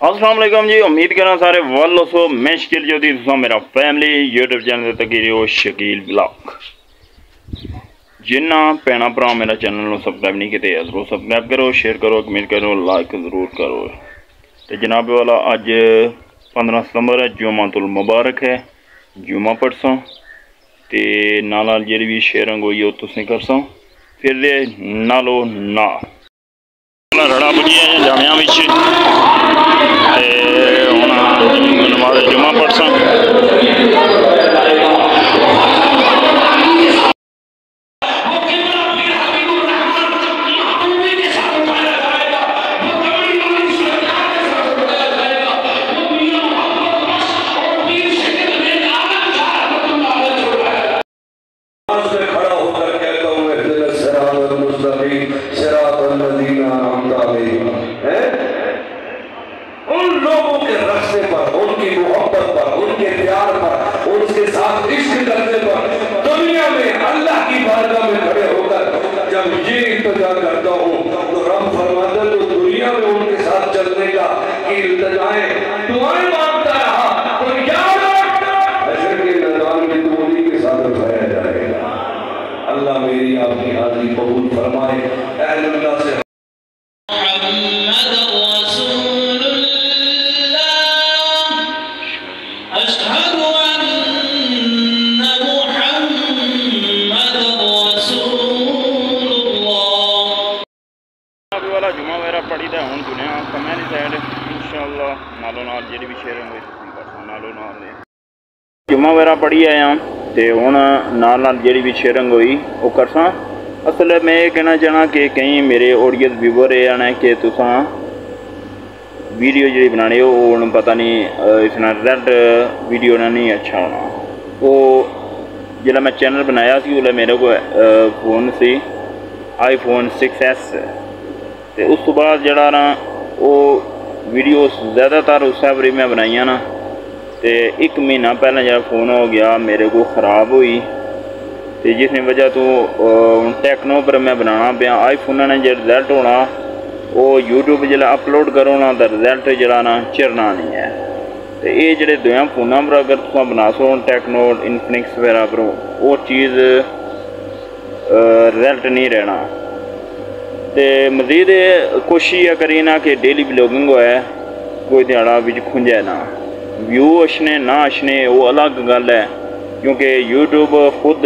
अस्सलाम वालेकुम जी। उम्मीद करना सारे वालों सो मैं शकील जो थी मेरा फैमिली यूट्यूब चैनल तक हो शकील ब्लॉग जिन्ना भैन भरा मेरा चैनल सबसक्राइब नहीं किए जरूर सबसक्राइब करो, शेयर करो, कमेंट करो, लाइक जरूर करो। तो जनाब वाला अज 15 सितंबर है, जुम्मातुल मुबारक है, जुम्मा पढ़सों तो नाल जी भी शेयरिंग हुई है तुम करसों फिर नालो ना रड़ा पुजी है जामिया नमाज जुम्मा पढ़सा। उन लोगों के रास्ते पर, उनकी मोहब्बत पर, उनके प्यार पर, उनके साथ इश्क करने पर दुनिया में अल्लाह की बारगाह में खड़े होकर जब ये इल्तिजा करता हूँ तो रब फरमाता है तो दुनिया में उनके साथ चलने का कि इल्तिजाएं दुआएं मांगता रहा तो याद ऐसे के मैदान में तो उन्हीं के साथ उठाया जाएगा। अल्लाह मेरी आपकी हाजिरी कबूल फरमाए। अल्लाह से वाला जुम्मा वगैरह पढ़ी था हूँ जुने समय की साइड इंशाअल्लाह नालों नाल जी भी शेयरिंग हुई नालों नाल जुम्मा वगैरह पढ़ी आया तो हूँ नाल जी भी शेयरिंग हुई वो करसा। असल मैं ये कहना चाहना कि कई मेरे ऑडियंस व्यूवर ये आना कि तुसा वीडियो जी बनाने हो पता नहीं इसना रिजल्ट वीडियो ना नहीं अच्छा होना। वो जिला मैं चैनल बनाया सी उसले मेरे को फोन सी iPhone 6s तो उस तो बाद जड़ा ना वो वीडियो ज़्यादातर उस बारी मैं बनाई ना तो एक महीना पहले जरा फ़ोन हो गया मेरे को ख़राब हुई तो जिसने वजह तो टेक्नो पर मैं बनाना पाया। iPhone ने जो रिजल्ट होना वो यूट्यूब जो अपलोड करो ना तो रिजल्ट जरा ना चिरना नहीं है। तो ये जोड़े दोवें फोनों पर अगर तुम बना सो टेक्नो इन्फिनिक्स वगैरह पर वो चीज़ रिजल्ट नहीं रहना। तो मजीद कोशिश करी ना कि डेली ब्लॉगिंग होए कोई दिहाड़ा बिच खुंजे ना व्यू अच्छने ना अच्छने वो अलग गल है क्योंकि यूट्यूब खुद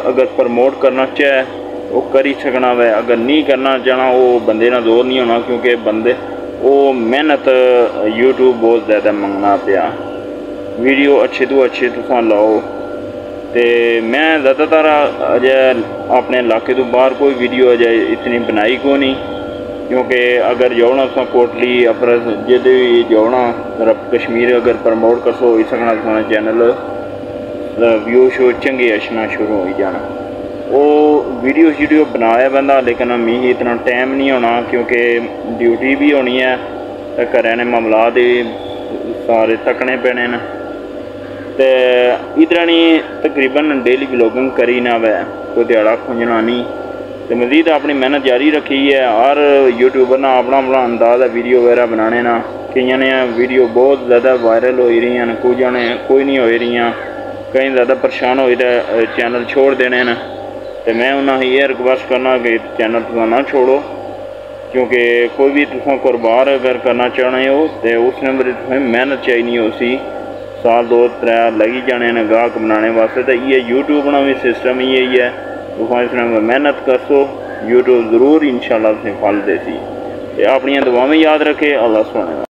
अगर प्रमोट करना चाहे वो करी सकना वै, अगर नहीं करना चाहना वो बंदे ना जोर नहीं होना क्योंकि बंदे वो मेहनत यूट्यूब बहुत ज़्यादा मंगना पिया। वीडियो अच्छे तो अच्छे तुम लाओ तो मैं ज़्यादातर अजय अपने इलाके तो बाहर कोई वीडियो अजय इतनी बनाई को नहीं क्योंकि अगर जाओना तुम कोटली अफरस जिदे भी जाओना कश्मीर अगर प्रमोट कर सो सकना तुम्हारा चैनल व्यू शो चंगे अच्छना शुरू हो जाना। वो वीडियो बनाया बंदा लेकिन मिगी इतना टाइम नहीं होना क्योंकि ड्यूटी भी होनी है तो घर ने मामला सारे तकने पैने न तो इधर नहीं तकरीबन डेली ब्लॉगिंग करी ना वै कोई दिहाड़ा खुंजना नहीं तो मजीद अपनी मेहनत जारी रखी है। हर यूट्यूबर ने अपना अपना अंदाज़ है वीडियो वगैरह बनाने ना कई ने वीडियो बहुत ज़्यादा वायरल हो रही हैं कुछ ने कोई नहीं हो रही कई ज़्यादा परेशान हो चैनल छोड़ देने न तो मैं उन्हें ये रिक्वेस्ट करना कि चैनल तुम ना छोड़ो क्योंकि कोई भी तुम कारोबार अगर करना चाहते हो तो उसने मेरे तुम्हें मेहनत चाहिए उसी साल 2-3 लगी जाने न गाहक बनाने वास्ते। तो ये यूट्यूब ना भी सिस्टम यही है तुम इसमें मेहनत करसो यूट्यूब ज़रूर इंशाअल्लाह तुम फल देसी। अपनी दुआएं याद रखे। अल्लाह सुने।